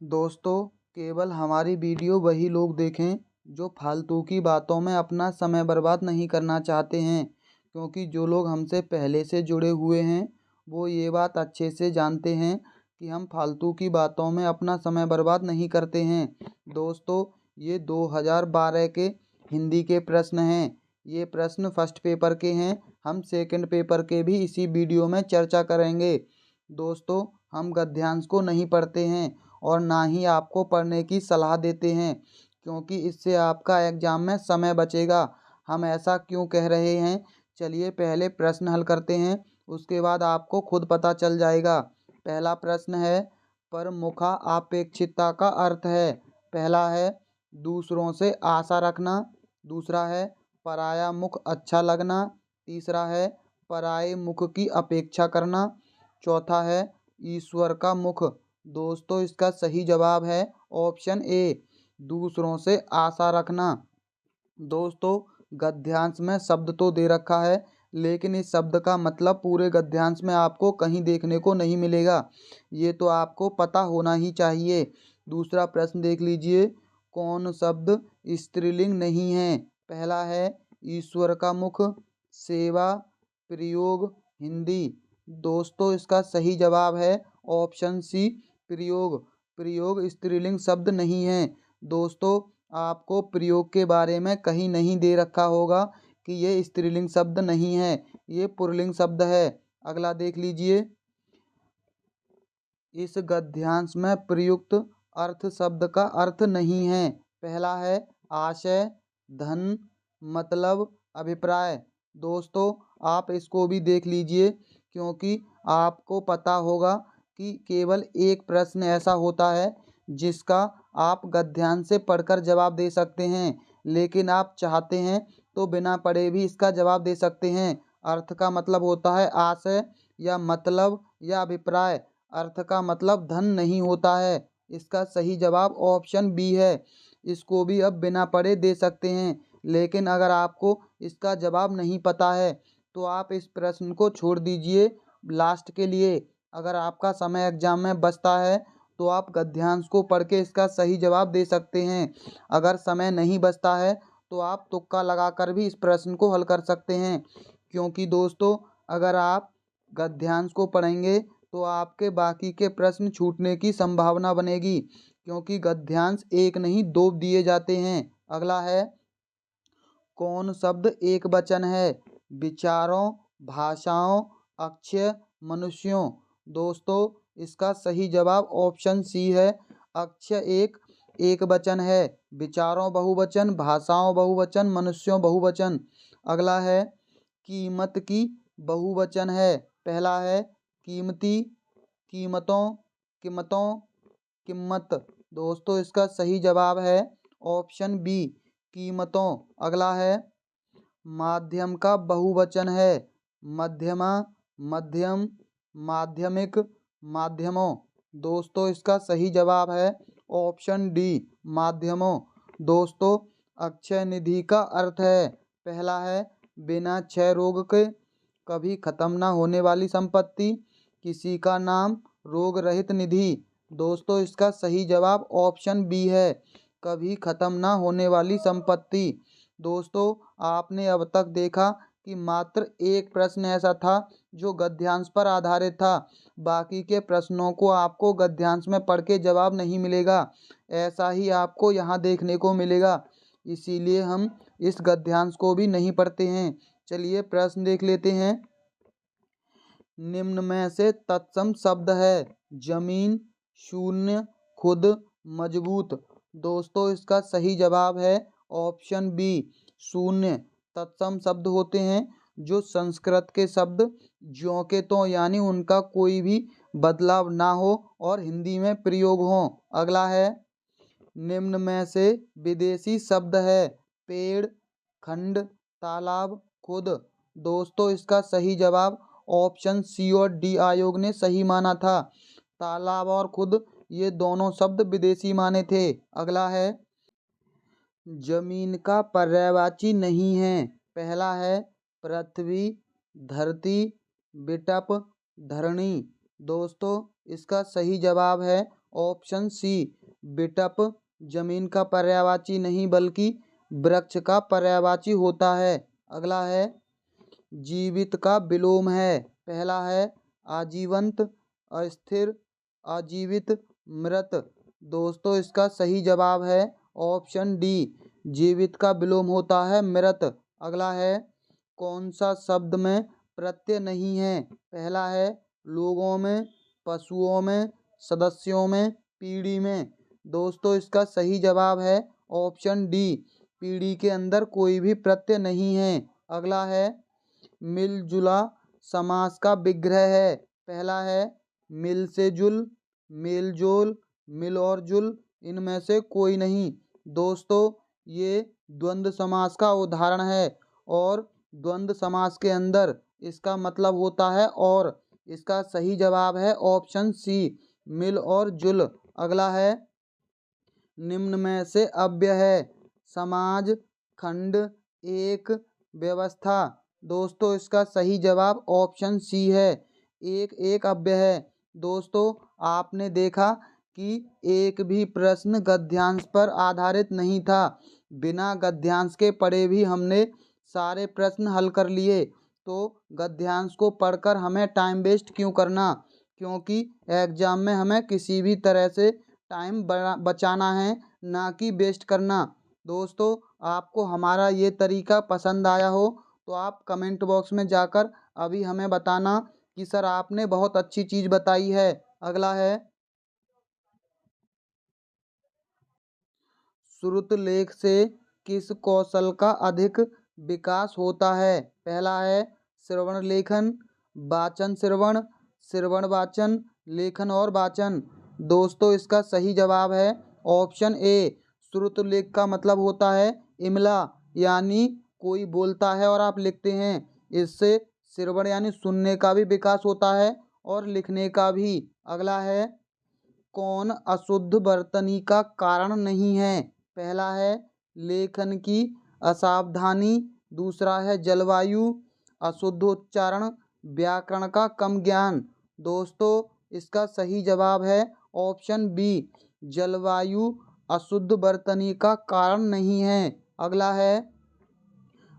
दोस्तों, केवल हमारी वीडियो वही लोग देखें जो फालतू की बातों में अपना समय बर्बाद नहीं करना चाहते हैं, क्योंकि जो लोग हमसे पहले से जुड़े हुए हैं वो ये बात अच्छे से जानते हैं कि हम फालतू की बातों में अपना समय बर्बाद नहीं करते हैं। दोस्तों, ये 2012 के हिंदी के प्रश्न हैं। ये प्रश्न फर्स्ट पेपर के हैं। हम सेकंड पेपर के भी इसी वीडियो में चर्चा करेंगे। दोस्तों, हम गद्यांश को नहीं पढ़ते हैं और ना ही आपको पढ़ने की सलाह देते हैं, क्योंकि इससे आपका एग्जाम में समय बचेगा। हम ऐसा क्यों कह रहे हैं, चलिए पहले प्रश्न हल करते हैं, उसके बाद आपको खुद पता चल जाएगा। पहला प्रश्न है, परमुखा अपेक्षितता का अर्थ है। पहला है दूसरों से आशा रखना। दूसरा है पराया मुख अच्छा लगना। तीसरा है पराये मुख की अपेक्षा करना। चौथा है ईश्वर का मुख। दोस्तों, इसका सही जवाब है ऑप्शन ए, दूसरों से आशा रखना। दोस्तों, गद्यांश में शब्द तो दे रखा है, लेकिन इस शब्द का मतलब पूरे गद्यांश में आपको कहीं देखने को नहीं मिलेगा। ये तो आपको पता होना ही चाहिए। दूसरा प्रश्न देख लीजिए, कौन शब्द स्त्रीलिंग नहीं है। पहला है ईश्वर का मुख, सेवा, प्रयोग, हिंदी। दोस्तों, इसका सही जवाब है ऑप्शन सी, प्रयोग। प्रयोग स्त्रीलिंग शब्द नहीं है। दोस्तों, आपको प्रयोग के बारे में कहीं नहीं दे रखा होगा कि ये स्त्रीलिंग शब्द नहीं है, ये पुल्लिंग शब्द है। अगला देख लीजिए, इस गद्यांश में प्रयुक्त अर्थ शब्द का अर्थ नहीं है। पहला है आशय, धन, मतलब, अभिप्राय। दोस्तों, आप इसको भी देख लीजिए, क्योंकि आपको पता होगा कि केवल एक प्रश्न ऐसा होता है जिसका आप गद्यांश से पढ़कर जवाब दे सकते हैं, लेकिन आप चाहते हैं तो बिना पढ़े भी इसका जवाब दे सकते हैं। अर्थ का मतलब होता है आशय या मतलब या अभिप्राय। अर्थ का मतलब धन नहीं होता है। इसका सही जवाब ऑप्शन बी है। इसको भी अब बिना पढ़े दे सकते हैं, लेकिन अगर आपको इसका जवाब नहीं पता है तो आप इस प्रश्न को छोड़ दीजिए लास्ट के लिए। अगर आपका समय एग्जाम में बचता है तो आप गद्यांश को पढ़ के इसका सही जवाब दे सकते हैं। अगर समय नहीं बचता है तो आप तुक्का लगाकर भी इस प्रश्न को हल कर सकते हैं, क्योंकि दोस्तों, अगर आप गद्यांश को पढ़ेंगे तो आपके बाकी के प्रश्न छूटने की संभावना बनेगी, क्योंकि गद्यांश एक नहीं दो दिए जाते हैं। अगला है, कौन शब्द एक वचन है। विचारों, भाषाओं, अक्षय, मनुष्यों। दोस्तों, इसका सही जवाब ऑप्शन सी है, अक्षय एक वचन है। विचारों बहुवचन, भाषाओं बहुवचन, मनुष्यों बहुवचन। अगला है, कीमत की बहुवचन है। पहला है कीमती, कीमतों, कीमतों, कीमत। दोस्तों, इसका सही जवाब है ऑप्शन बी, कीमतों। अगला है, माध्यम का बहुवचन है। मध्यमा, मध्यम, माध्यमिक, माध्यमों। दोस्तों, इसका सही जवाब है ऑप्शन डी, माध्यमों। दोस्तों, अक्षय निधि का अर्थ है। पहला है बिना क्षय रोग के, कभी खत्म ना होने वाली संपत्ति, किसी का नाम, रोग रहित निधि। दोस्तों, इसका सही जवाब ऑप्शन बी है, कभी खत्म ना होने वाली संपत्ति। दोस्तों, आपने अब तक देखा कि मात्र एक प्रश्न ऐसा था जो गद्यांश पर आधारित था। बाकी के प्रश्नों को आपको गद्यांश में पढ़ के जवाब नहीं मिलेगा। ऐसा ही आपको यहाँ देखने को मिलेगा, इसीलिए हम इस गद्यांश को भी नहीं पढ़ते हैं। चलिए प्रश्न देख लेते हैं। निम्न में से तत्सम शब्द है। जमीन, शून्य, खुद, मजबूत। दोस्तों, इसका सही जवाब है ऑप्शन बी, शून्य। तत्सम शब्द होते हैं जो संस्कृत के शब्द ज्यों के त्यों यानी उनका कोई भी बदलाव ना हो और हिंदी में प्रयोग हो। अगला है, निम्न में से विदेशी शब्द है। पेड़, खंड, तालाब, खुद। दोस्तों, इसका सही जवाब ऑप्शन सी और डी आयोग ने सही माना था। तालाब और खुद ये दोनों शब्द विदेशी माने थे। अगला है, जमीन का पर्यायवाची नहीं है। पहला है पृथ्वी, धरती, विटप, धरणी। दोस्तों, इसका सही जवाब है ऑप्शन सी बिटप जमीन का पर्यायवाची नहीं बल्कि वृक्ष का पर्यायवाची होता है। अगला है जीवित का विलोम है। पहला है आजीवंत, अस्थिर, आजीवित, मृत। दोस्तों इसका सही जवाब है ऑप्शन डी, जीवित का विलोम होता है मृत। अगला है कौन सा शब्द में प्रत्यय नहीं है। पहला है लोगों में, पशुओं में, सदस्यों में, पीढ़ी में। दोस्तों इसका सही जवाब है ऑप्शन डी, पीढ़ी के अंदर कोई भी प्रत्यय नहीं है। अगला है मिलजुला समास का विग्रह है। पहला है मिल से जुल, मेल जोल, मिल और जुल, इनमें से कोई नहीं। दोस्तों ये द्वंद्व समास का उदाहरण है और द्वंद्व समास के अंदर इसका मतलब होता है और। इसका सही जवाब है ऑप्शन सी, मिल और जुल। अगला है निम्न में से अव्यय है। समाज, खंड, एक, व्यवस्था। दोस्तों इसका सही जवाब ऑप्शन सी है, एक एक अव्यय है। दोस्तों आपने देखा कि एक भी प्रश्न गद्यांश पर आधारित नहीं था। बिना गद्यांश के पढ़े भी हमने सारे प्रश्न हल कर लिए। तो गद्यांश को पढ़कर हमें टाइम वेस्ट क्यों करना, क्योंकि एग्जाम में हमें किसी भी तरह से टाइम बचाना है, ना कि वेस्ट करना। दोस्तों आपको हमारा ये तरीका पसंद आया हो तो आप कमेंट बॉक्स में जाकर अभी हमें बताना कि सर आपने बहुत अच्छी चीज़ बताई है। अगला है श्रुत लेख से किस कौशल का अधिक विकास होता है। पहला है श्रवण लेखन, वाचन श्रवण, श्रवण वाचन, लेखन और वाचन। दोस्तों इसका सही जवाब है ऑप्शन ए, श्रुत लेख का मतलब होता है इमला, यानी कोई बोलता है और आप लिखते हैं। इससे श्रवण यानी सुनने का भी विकास होता है और लिखने का भी। अगला है कौन अशुद्ध वर्तनी का कारण नहीं है। पहला है लेखन की असावधानी, दूसरा है जलवायु, अशुद्ध उच्चारण, व्याकरण का कम ज्ञान। दोस्तों इसका सही जवाब है ऑप्शन बी, जलवायु अशुद्ध वर्तनी का कारण नहीं है। अगला है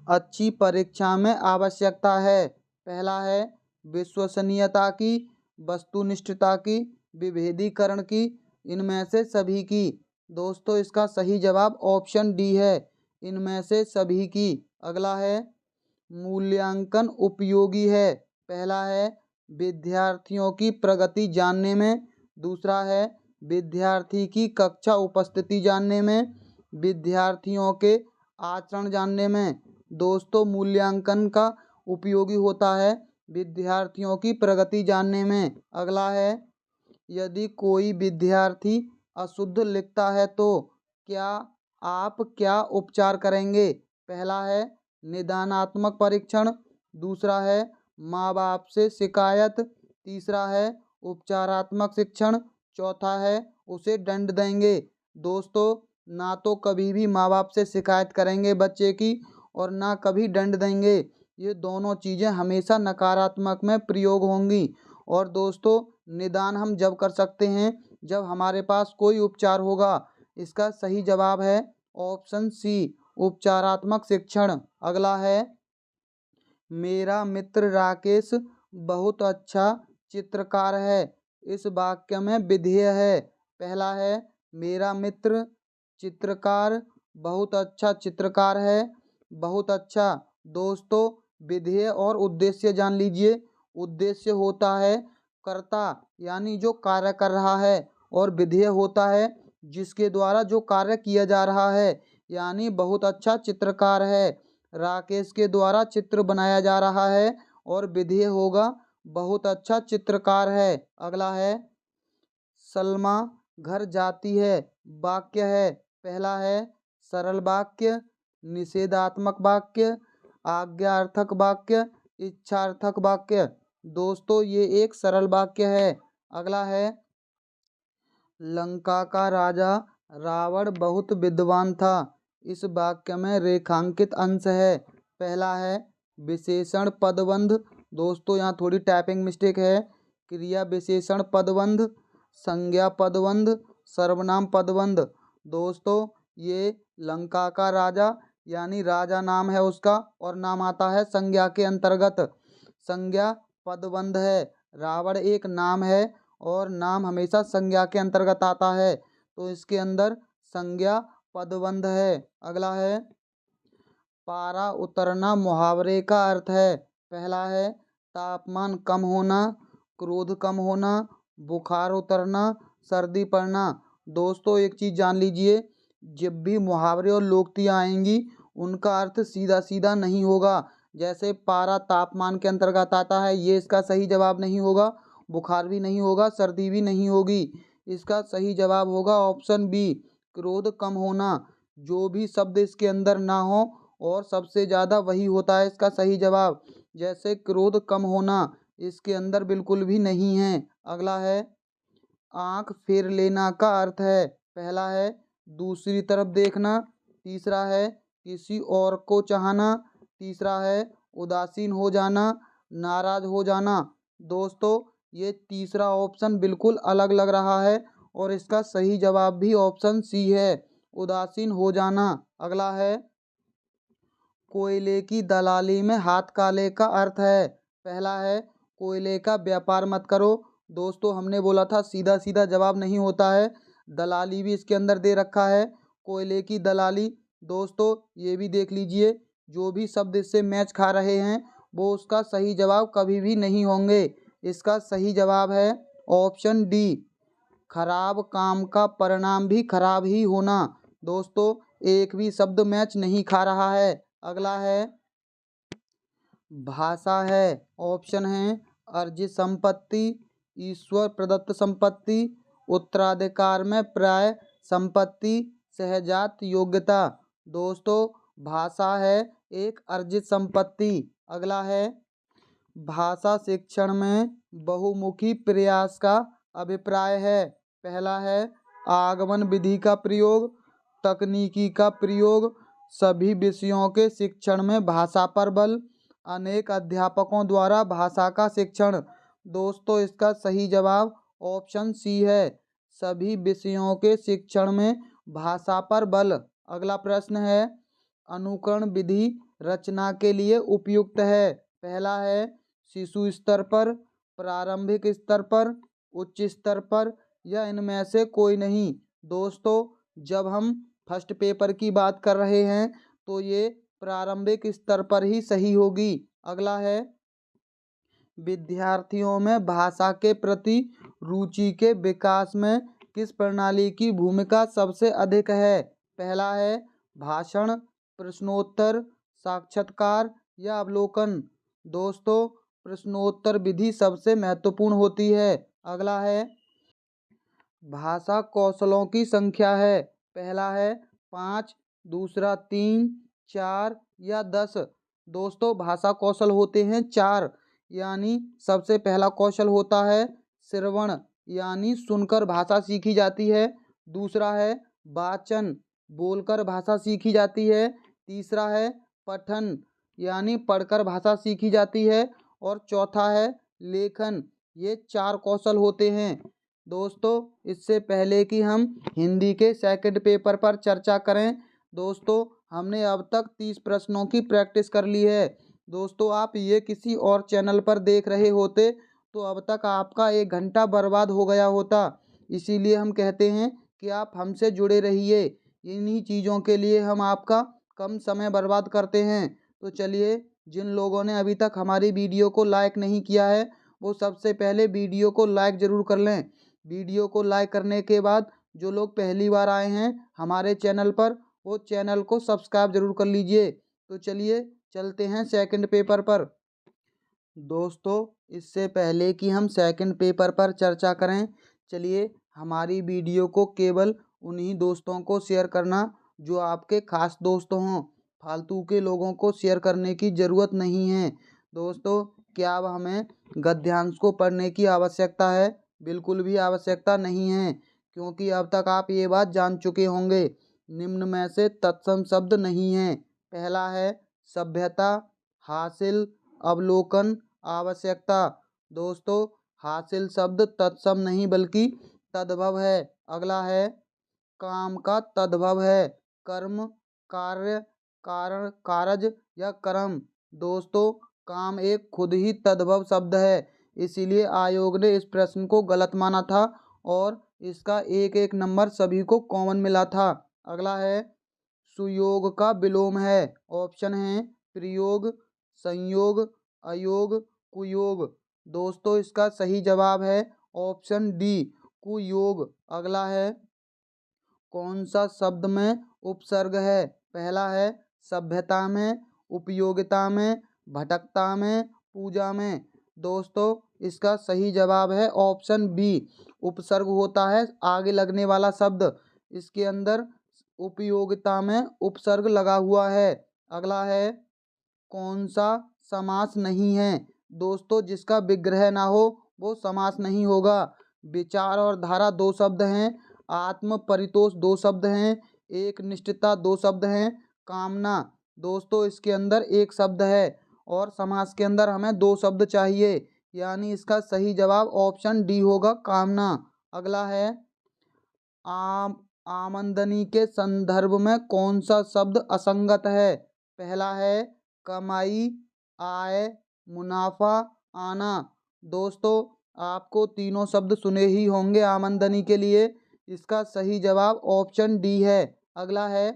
अच्छी परीक्षा में आवश्यकता है। पहला है विश्वसनीयता की, वस्तुनिष्ठता की, विभेदीकरण की, इनमें से सभी की। दोस्तों इसका सही जवाब ऑप्शन डी है, इनमें से सभी की। अगला है मूल्यांकन उपयोगी है। पहला है विद्यार्थियों की प्रगति जानने में, दूसरा है विद्यार्थी की कक्षा उपस्थिति जानने में, विद्यार्थियों के आचरण जानने में। दोस्तों मूल्यांकन का उपयोगी होता है विद्यार्थियों की प्रगति जानने में। अगला है यदि कोई विद्यार्थी अशुद्ध लिखता है तो क्या आप क्या उपचार करेंगे। पहला है निदानात्मक परीक्षण, दूसरा है माँ बाप से शिकायत, तीसरा है उपचारात्मक शिक्षण, चौथा है उसे दंड देंगे। दोस्तों ना तो कभी भी माँ बाप से शिकायत करेंगे बच्चे की और ना कभी दंड देंगे, ये दोनों चीज़ें हमेशा नकारात्मक में प्रयोग होंगी। और दोस्तों निदान हम जब कर सकते हैं जब हमारे पास कोई उपचार होगा। इसका सही जवाब है ऑप्शन सी, उपचारात्मक शिक्षण। अगला है मेरा मित्र राकेश बहुत अच्छा चित्रकार है। इस वाक्य में विधेय है। पहला है मेरा मित्र चित्रकार बहुत अच्छा चित्रकार है, बहुत अच्छा। दोस्तों विधेय और उद्देश्य जान लीजिए। उद्देश्य होता है कर्ता यानी जो कार्य कर रहा है, और विधेय होता है जिसके द्वारा जो कार्य किया जा रहा है, यानी बहुत अच्छा चित्रकार है, राकेश के द्वारा चित्र बनाया जा रहा है, और विधेय होगा बहुत अच्छा चित्रकार है। अगला है सलमा घर जाती है वाक्य है। पहला है सरल वाक्य, निषेधात्मक वाक्य, आज्ञार्थक वाक्य, इच्छार्थक वाक्य। दोस्तों ये एक सरल वाक्य है। अगला है लंका का राजा रावण बहुत विद्वान था। इस वाक्य में रेखांकित अंश है। पहला है विशेषण पदबंध। दोस्तों यहाँ थोड़ी टाइपिंग मिस्टेक है, क्रिया विशेषण पदबंध। संज्ञा पदबंध, सर्वनाम पदबंध। दोस्तों ये लंका का राजा यानी राजा नाम है उसका और नाम आता है संज्ञा के अंतर्गत। संज्ञा पदबंध है। रावण एक नाम है और नाम हमेशा संज्ञा के अंतर्गत आता है, तो इसके अंदर संज्ञा पदबंध है। अगला है पारा उतरना मुहावरे का अर्थ है। पहला है तापमान कम होना, क्रोध कम होना, बुखार उतरना, सर्दी पड़ना। दोस्तों एक चीज़ जान लीजिए, जब भी मुहावरे और लोकोक्तियाँ आएंगी उनका अर्थ सीधा सीधा नहीं होगा। जैसे पारा तापमान के अंतर्गत आता है, ये इसका सही जवाब नहीं होगा। बुखार भी नहीं होगा, सर्दी भी नहीं होगी। इसका सही जवाब होगा ऑप्शन बी, क्रोध कम होना। जो भी शब्द इसके अंदर ना हो और सबसे ज़्यादा वही होता है इसका सही जवाब। जैसे क्रोध कम होना इसके अंदर बिल्कुल भी नहीं है। अगला है आँख फेर लेना का अर्थ है। पहला है दूसरी तरफ देखना, तीसरा है किसी और को चाहना, तीसरा है उदासीन हो जाना, नाराज हो जाना। दोस्तों ये तीसरा ऑप्शन बिल्कुल अलग लग रहा है और इसका सही जवाब भी ऑप्शन सी है, उदासीन हो जाना। अगला है कोयले की दलाली में हाथ काले का अर्थ है। पहला है कोयले का व्यापार मत करो। दोस्तों हमने बोला था सीधा सीधा जवाब नहीं होता है, दलाली भी इसके अंदर दे रखा है। कोयले की दलाली, दोस्तों ये भी देख लीजिए, जो भी शब्द इससे मैच खा रहे हैं वो उसका सही जवाब कभी भी नहीं होंगे। इसका सही जवाब है ऑप्शन डी, खराब काम का परिणाम भी खराब ही होना। दोस्तों एक भी शब्द मैच नहीं खा रहा है। अगला है भाषा है। ऑप्शन है अर्जित संपत्ति, ईश्वर प्रदत्त संपत्ति, उत्तराधिकार में प्राय संपत्ति, सहजात योग्यता। दोस्तों भाषा है एक अर्जित संपत्ति। अगला है भाषा शिक्षण में बहुमुखी प्रयास का अभिप्राय है। पहला है आगमन विधि का प्रयोग, तकनीकी का प्रयोग, सभी विषयों के शिक्षण में भाषा पर बल, अनेक अध्यापकों द्वारा भाषा का शिक्षण। दोस्तों इसका सही जवाब ऑप्शन सी है, सभी विषयों के शिक्षण में भाषा पर बल। अगला प्रश्न है अनुकरण विधि रचना के लिए उपयुक्त है। पहला है शिशु स्तर पर, प्रारंभिक स्तर पर, उच्च स्तर पर या इनमें से कोई नहीं। दोस्तों जब हम फर्स्ट पेपर की बात कर रहे हैं तो ये प्रारंभिक स्तर पर ही सही होगी। अगला है विद्यार्थियों में भाषा के प्रति रुचि के विकास में किस प्रणाली की भूमिका सबसे अधिक है। पहला है भाषण, प्रश्नोत्तर, साक्षात्कार या अवलोकन। दोस्तों प्रश्नोत्तर विधि सबसे महत्वपूर्ण होती है। अगला है भाषा कौशलों की संख्या है। पहला है 5, दूसरा 3, 4 या 10। दोस्तों भाषा कौशल होते हैं 4, यानी सबसे पहला कौशल होता है श्रवण, यानी सुनकर भाषा सीखी जाती है। दूसरा है वाचन, बोलकर भाषा सीखी जाती है। तीसरा है पठन, यानी पढ़कर भाषा सीखी जाती है। और चौथा है लेखन। ये 4 कौशल होते हैं। दोस्तों इससे पहले कि हम हिंदी के सेकंड पेपर पर चर्चा करें, दोस्तों हमने अब तक 30 प्रश्नों की प्रैक्टिस कर ली है। दोस्तों आप ये किसी और चैनल पर देख रहे होते तो अब तक आपका 1 घंटा बर्बाद हो गया होता। इसीलिए हम कहते हैं कि आप हमसे जुड़े रहिए, इन्हीं चीज़ों के लिए हम आपका कम समय बर्बाद करते हैं। तो चलिए, जिन लोगों ने अभी तक हमारी वीडियो को लाइक नहीं किया है वो सबसे पहले वीडियो को लाइक ज़रूर कर लें। वीडियो को लाइक करने के बाद जो लोग पहली बार आए हैं हमारे चैनल पर, वो चैनल को सब्सक्राइब ज़रूर कर लीजिए। तो चलिए चलते हैं सेकंड पेपर पर। दोस्तों इससे पहले कि हम सेकंड पेपर पर चर्चा करें, चलिए हमारी वीडियो को केवल उन्हीं दोस्तों को शेयर करना जो आपके खास दोस्त हों। फालतू के लोगों को शेयर करने की ज़रूरत नहीं है। दोस्तों क्या अब हमें गद्यांश को पढ़ने की आवश्यकता है? बिल्कुल भी आवश्यकता नहीं है, क्योंकि अब तक आप ये बात जान चुके होंगे। निम्न में से तत्सम शब्द नहीं है। पहला है सभ्यता, हासिल, अवलोकन, आवश्यकता। दोस्तों हासिल शब्द तत्सम नहीं बल्कि तद्भव है। अगला है काम का तद्भव है कर्म, कार्य, कारण, कारज या कर्म। दोस्तों काम एक खुद ही तद्भव शब्द है, इसीलिए आयोग ने इस प्रश्न को गलत माना था और इसका एक एक नंबर सभी को कॉमन मिला था। अगला है सुयोग का विलोम है। ऑप्शन है प्रयोग, संयोग, अयोग, कुयोग। दोस्तों इसका सही जवाब है ऑप्शन डी, कुयोग। अगला है कौन सा शब्द में उपसर्ग है? पहला है सभ्यता में, उपयोगिता में, भटकता में, पूजा में। दोस्तों इसका सही जवाब है ऑप्शन बी, उपसर्ग होता है आगे लगने वाला शब्द, इसके अंदर उपयोगिता में उपसर्ग लगा हुआ है। अगला है कौन सा समास नहीं है? दोस्तों जिसका विग्रह ना हो वो समास नहीं होगा। विचार और धारा दो शब्द हैं, आत्म परितोष दो शब्द हैं, एक निष्ठता दो शब्द हैं, कामना दोस्तों इसके अंदर एक शब्द है और समास के अंदर हमें दो शब्द चाहिए, यानी इसका सही जवाब ऑप्शन डी होगा, कामना। अगला है आमदनी के संदर्भ में कौन सा शब्द असंगत है? पहला है कमाई, आय, मुनाफा, आना। दोस्तों आपको तीनों शब्द सुने ही होंगे आमदनी के लिए, इसका सही जवाब ऑप्शन डी है। अगला है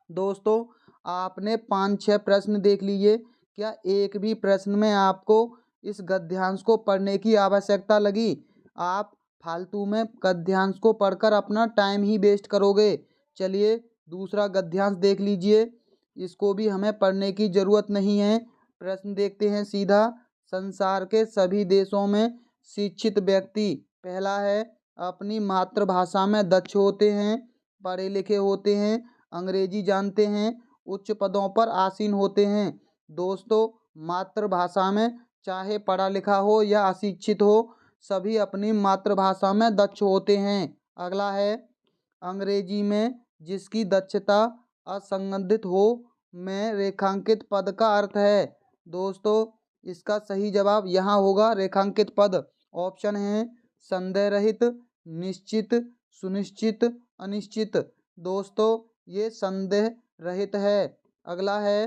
दोस्तों आपने 5-6 प्रश्न देख लिए, क्या एक भी प्रश्न में आपको इस गद्यांश को पढ़ने की आवश्यकता लगी? आप फालतू में गद्यांश को पढ़कर अपना टाइम ही वेस्ट करोगे। चलिए दूसरा गद्यांश देख लीजिए, इसको भी हमें पढ़ने की ज़रूरत नहीं है। प्रश्न देखते हैं सीधा, संसार के सभी देशों में शिक्षित व्यक्ति पहला है अपनी मातृभाषा में दक्ष होते हैं, पढ़े लिखे होते हैं, अंग्रेजी जानते हैं, उच्च पदों पर आसीन होते हैं। दोस्तों मातृभाषा में चाहे पढ़ा लिखा हो या अशिक्षित हो, सभी अपनी मातृभाषा में दक्ष होते हैं। अगला है अंग्रेजी में जिसकी दक्षता असंगठित हो में रेखांकित पद का अर्थ है। दोस्तों इसका सही जवाब यहाँ होगा रेखांकित पद। ऑप्शन है संदेह रहित, निश्चित, सुनिश्चित, अनिश्चित। दोस्तों ये संदेह रहित है। अगला है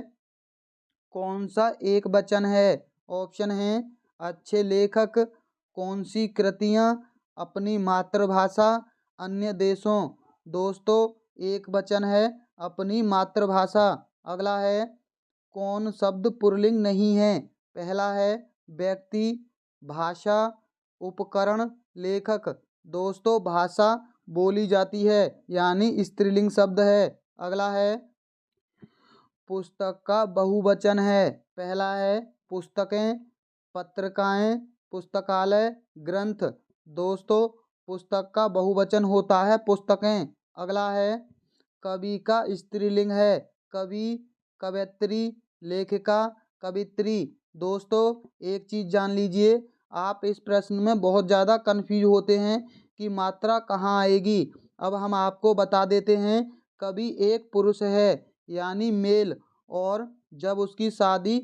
कौन सा एक वचन है? ऑप्शन है अच्छे लेखक, कौन सी कृतियाँ, अपनी मातृभाषा, अन्य देशों। दोस्तों एक वचन है अपनी मातृभाषा। अगला है कौन शब्द पुल्लिंग नहीं है? पहला है व्यक्ति, भाषा, उपकरण, लेखक। दोस्तों भाषा बोली जाती है यानी स्त्रीलिंग शब्द है। अगला है पुस्तक का बहुवचन है। पहला है पुस्तकें, पत्रिकाएं, पुस्तकालय, ग्रंथ। दोस्तों पुस्तक का बहुवचन होता है पुस्तकें। अगला है कवि का स्त्रीलिंग है कवि, कवयित्री, लेखिका, कवित्री। दोस्तों एक चीज़ जान लीजिए, आप इस प्रश्न में बहुत ज़्यादा कन्फ्यूज होते हैं कि मात्रा कहाँ आएगी। अब हम आपको बता देते हैं, कवि एक पुरुष है यानी मेल, और जब उसकी शादी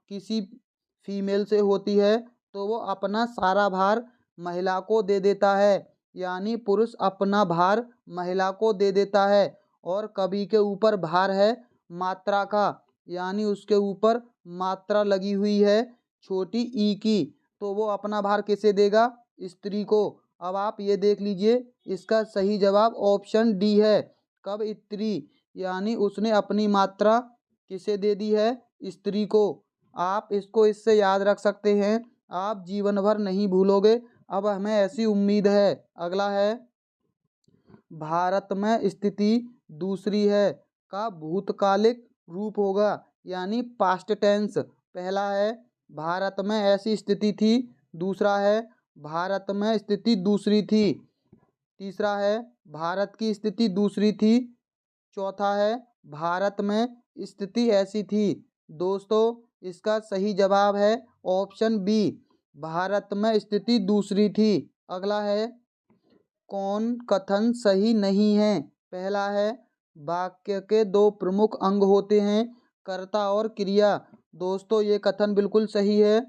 किसी फीमेल से होती है तो वो अपना सारा भार महिला को दे देता है, यानी पुरुष अपना भार महिला को दे देता है। और कवि के ऊपर भार है मात्रा का, यानी उसके ऊपर मात्रा लगी हुई है छोटी ई की, तो वो अपना भार किसे देगा? स्त्री को। अब आप ये देख लीजिए, इसका सही जवाब ऑप्शन डी है, कवयित्री, यानी उसने अपनी मात्रा किसे दे दी है? स्त्री को। आप इसको इससे याद रख सकते हैं, आप जीवन भर नहीं भूलोगे, अब हमें ऐसी उम्मीद है। अगला है भारत में स्थिति दूसरी है का भूतकालिक रूप होगा यानी पास्ट टेंस। पहला है भारत में ऐसी स्थिति थी, दूसरा है भारत में स्थिति दूसरी थी, तीसरा है भारत की स्थिति दूसरी थी, चौथा है भारत में स्थिति ऐसी थी। दोस्तों इसका सही जवाब है ऑप्शन बी, भारत में स्थिति दूसरी थी। अगला है कौन कथन सही नहीं है? पहला है वाक्य के दो प्रमुख अंग होते हैं, कर्ता और क्रिया। दोस्तों ये कथन बिल्कुल सही है,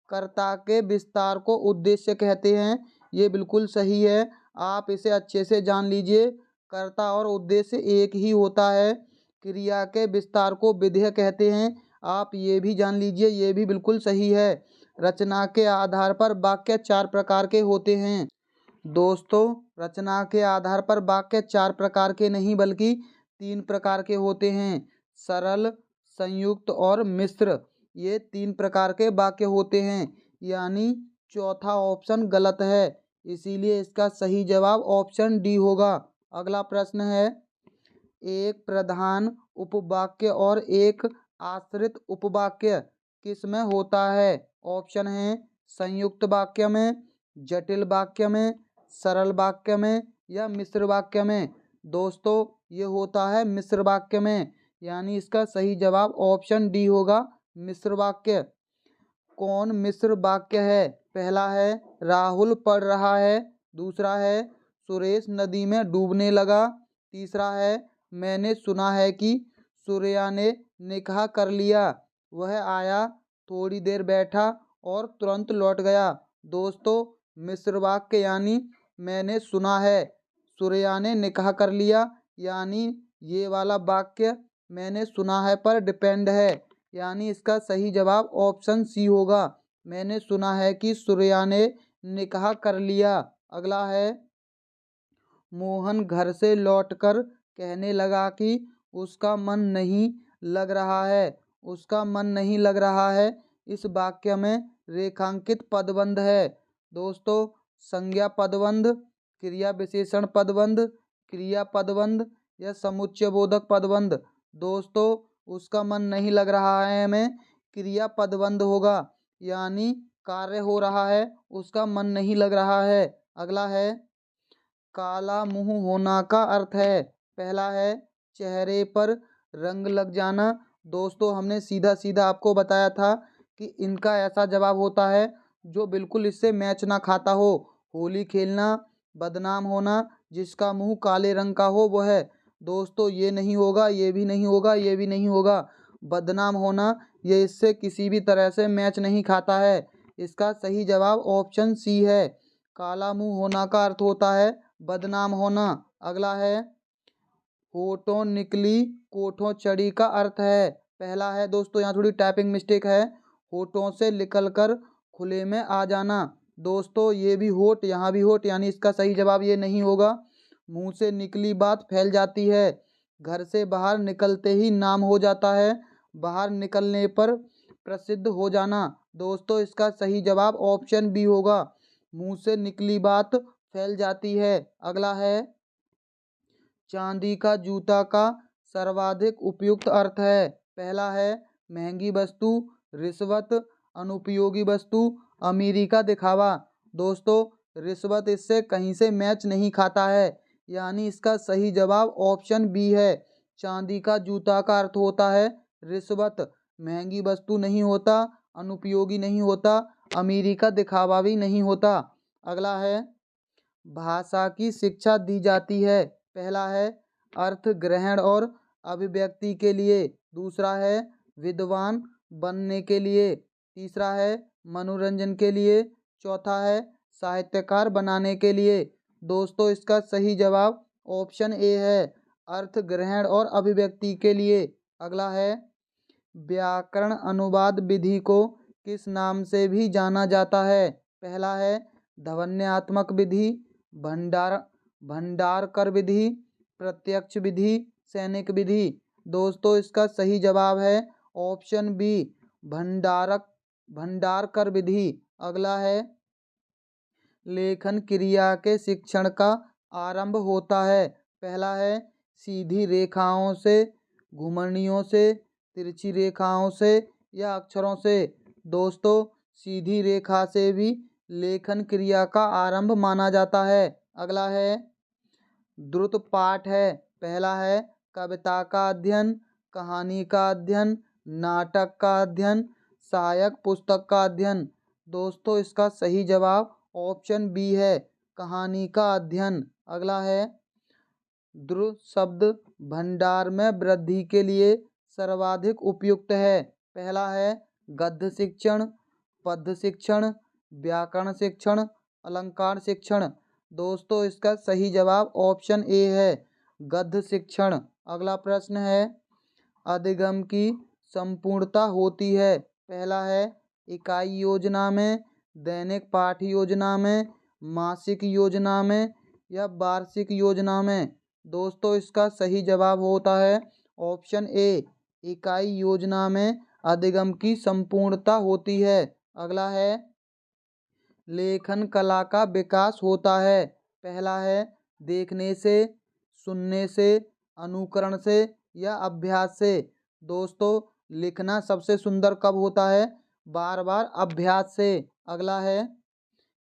कर्ता के विस्तार को उद्देश्य कहते हैं, ये बिल्कुल सही है। आप इसे अच्छे से जान लीजिए। कर्ता और उद्देश्य एक ही होता है। क्रिया के विस्तार को विधेय कहते हैं। आप ये भी जान लीजिए, ये भी बिल्कुल सही है। रचना के आधार पर वाक्य 4 प्रकार के होते हैं। दोस्तों, रचना के आधार पर वाक्य 4 प्रकार के नहीं बल्कि 3 प्रकार के होते हैं। सरल, संयुक्त और मिश्र, ये 3 प्रकार के वाक्य होते हैं। यानी चौथा ऑप्शन गलत है, इसीलिए इसका सही जवाब ऑप्शन डी होगा। अगला प्रश्न है, एक प्रधान उपवाक्य और एक आश्रित उपवाक्य किस में होता है? ऑप्शन है संयुक्त वाक्य में, जटिल वाक्य में, सरल वाक्य में या मिश्र वाक्य में। दोस्तों, ये होता है मिश्र वाक्य में, यानी इसका सही जवाब ऑप्शन डी होगा, मिश्र वाक्य। कौन मिश्र वाक्य है? पहला है राहुल पढ़ रहा है, दूसरा है सुरेश नदी में डूबने लगा, तीसरा है मैंने सुना है कि सूर्या ने निकाह कर लिया, वह आया, थोड़ी देर बैठा और तुरंत लौट गया। दोस्तों, मिश्र वाक्य यानी मैंने सुना है, सूर्या ने निकाह कर लिया, यानी ये वाला वाक्य मैंने सुना है पर डिपेंड है, यानी इसका सही जवाब ऑप्शन सी होगा। मैंने सुना है कि सूर्या ने निकाह कर लिया। अगला है, मोहन घर से लौटकर कहने लगा कि उसका मन नहीं लग रहा है। उसका मन नहीं लग रहा है, इस वाक्य में रेखांकित पदबंध है। दोस्तों, संज्ञा पदबंध, क्रिया विशेषण पदबंध, क्रिया पदबंध या समुच्चय बोधक पदबंध। दोस्तों, उसका मन नहीं लग रहा है में क्रिया पदबंध होगा, यानी कार्य हो रहा है, उसका मन नहीं लग रहा है। अगला है, काला मुंह होना का अर्थ है। पहला है चेहरे पर रंग लग जाना। दोस्तों, हमने सीधा सीधा आपको बताया था कि इनका ऐसा जवाब होता है जो बिल्कुल इससे मैच ना खाता हो। होली खेलना, बदनाम होना, जिसका मुंह काले रंग का हो वो है। दोस्तों, ये नहीं होगा, ये भी नहीं होगा, ये भी नहीं होगा। बदनाम होना, ये इससे किसी भी तरह से मैच नहीं खाता है। इसका सही जवाब ऑप्शन सी है। काला मुंह होना का अर्थ होता है बदनाम होना। अगला है, होठों निकली कोठों चढ़ी का अर्थ है। पहला है, दोस्तों यहाँ थोड़ी टाइपिंग मिस्टेक है, होठों से निकलकर खुले में आ जाना। दोस्तों, ये भी होठ, यहाँ भी होठ, यानी इसका सही जवाब ये नहीं होगा। मुंह से निकली बात फैल जाती है, घर से बाहर निकलते ही नाम हो जाता है, बाहर निकलने पर प्रसिद्ध हो जाना। दोस्तों, इसका सही जवाब ऑप्शन बी होगा, मुंह से निकली बात फैल जाती है। अगला है, चांदी का जूता का सर्वाधिक उपयुक्त अर्थ है। पहला है महंगी वस्तु, रिश्वत, अनुपयोगी वस्तु, अमीरी का दिखावा। दोस्तों, रिश्वत इससे कहीं से मैच नहीं खाता है, यानी इसका सही जवाब ऑप्शन बी है। चांदी का जूता का अर्थ होता है रिश्वत, महंगी वस्तु नहीं होता, अनुपयोगी नहीं होता, अमीरी का दिखावा भी नहीं होता। अगला है, भाषा की शिक्षा दी जाती है। पहला है अर्थ ग्रहण और अभिव्यक्ति के लिए, दूसरा है विद्वान बनने के लिए, तीसरा है मनोरंजन के लिए, चौथा है साहित्यकार बनाने के लिए। दोस्तों, इसका सही जवाब ऑप्शन ए है, अर्थ ग्रहण और अभिव्यक्ति के लिए। अगला है, व्याकरण अनुवाद विधि को किस नाम से भी जाना जाता है? पहला है ध्वन्यात्मक विधि, भंडार भंडारकर विधि, प्रत्यक्ष विधि, सैनिक विधि। दोस्तों, इसका सही जवाब है ऑप्शन बी, भंडारकर विधि। अगला है, लेखन क्रिया के शिक्षण का आरंभ होता है। पहला है सीधी रेखाओं से, घुमनियों से, तिरछी रेखाओं से या अक्षरों से। दोस्तों, सीधी रेखा से भी लेखन क्रिया का आरंभ माना जाता है। अगला है, द्रुत पाठ है। पहला है कविता का अध्ययन, कहानी का अध्ययन, नाटक का अध्ययन, सहायक पुस्तक का अध्ययन। दोस्तों, इसका सही जवाब ऑप्शन बी है, कहानी का अध्ययन। अगला है, द्रुत शब्द भंडार में वृद्धि के लिए सर्वाधिक उपयुक्त है। पहला है गद्य शिक्षण, पद्य शिक्षण, व्याकरण शिक्षण, अलंकार शिक्षण। दोस्तों इसका सही जवाब ऑप्शन ए है, गद्य शिक्षण। अगला प्रश्न है, अधिगम की संपूर्णता होती है। पहला है इकाई योजना में, दैनिक पाठ योजना में, मासिक योजना में या वार्षिक योजना में। दोस्तों इसका सही जवाब होता है ऑप्शन ए, इकाई योजना में अधिगम की संपूर्णता होती है। अगला है, लेखन कला का विकास होता है। पहला है देखने से, सुनने से, अनुकरण से या अभ्यास से। दोस्तों लिखना सबसे सुंदर कब होता है? बार बार अभ्यास से। अगला है,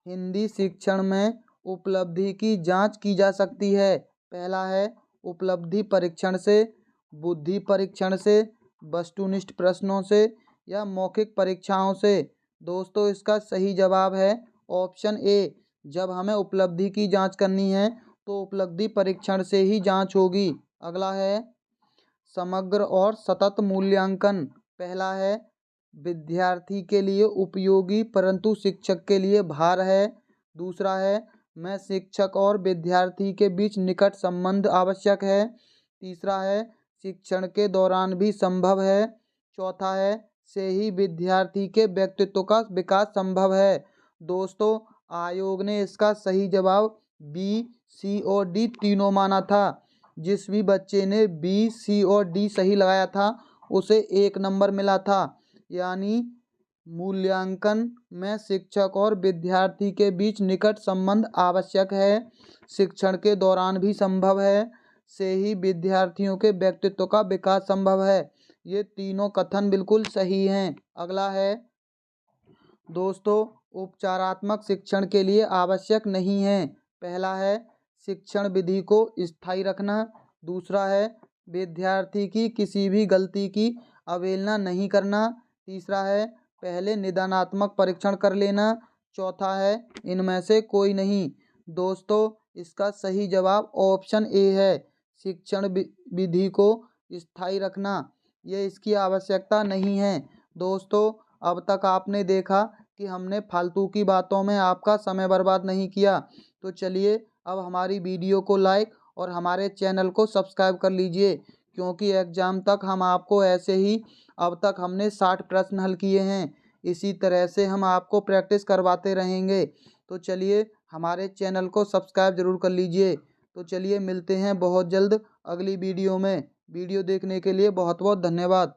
हिंदी शिक्षण में उपलब्धि की जांच की जा सकती है। पहला है उपलब्धि परीक्षण से, बुद्धि परीक्षण से, वस्तुनिष्ठ प्रश्नों से या मौखिक परीक्षाओं से। दोस्तों इसका सही जवाब है ऑप्शन ए, जब हमें उपलब्धि की जांच करनी है तो उपलब्धि परीक्षण से ही जांच होगी। अगला है समग्र और सतत मूल्यांकन। पहला है विद्यार्थी के लिए उपयोगी परंतु शिक्षक के लिए भार है। दूसरा है मैं शिक्षक और विद्यार्थी के बीच निकट संबंध आवश्यक है। तीसरा है शिक्षण के दौरान भी संभव है। चौथा है से ही विद्यार्थी के व्यक्तित्व का विकास संभव है। दोस्तों आयोग ने इसका सही जवाब बी, सी और डी तीनों माना था। जिस भी बच्चे ने बी, सी और डी सही लगाया था उसे 1 नंबर मिला था। यानी मूल्यांकन में शिक्षक और विद्यार्थी के बीच निकट संबंध आवश्यक है, शिक्षण के दौरान भी संभव है, से ही विद्यार्थियों के व्यक्तित्व का विकास संभव है। ये तीनों कथन बिल्कुल सही हैं। अगला है, दोस्तों उपचारात्मक शिक्षण के लिए आवश्यक नहीं है। पहला है शिक्षण विधि को स्थायी रखना। दूसरा है विद्यार्थी की किसी भी गलती की अवहेलना नहीं करना। तीसरा है पहले निदानात्मक परीक्षण कर लेना। चौथा है इनमें से कोई नहीं। दोस्तों इसका सही जवाब ऑप्शन ए है, शिक्षण विधि को स्थायी रखना। ये इसकी आवश्यकता नहीं है। दोस्तों अब तक आपने देखा कि हमने फालतू की बातों में आपका समय बर्बाद नहीं किया। तो चलिए अब हमारी वीडियो को लाइक और हमारे चैनल को सब्सक्राइब कर लीजिए, क्योंकि एग्ज़ाम तक हम आपको ऐसे ही, अब तक हमने 60 प्रश्न हल किए हैं, इसी तरह से हम आपको प्रैक्टिस करवाते रहेंगे। तो चलिए हमारे चैनल को सब्सक्राइब ज़रूर कर लीजिए। तो चलिए मिलते हैं बहुत जल्द अगली वीडियो में। वीडियो देखने के लिए बहुत बहुत धन्यवाद।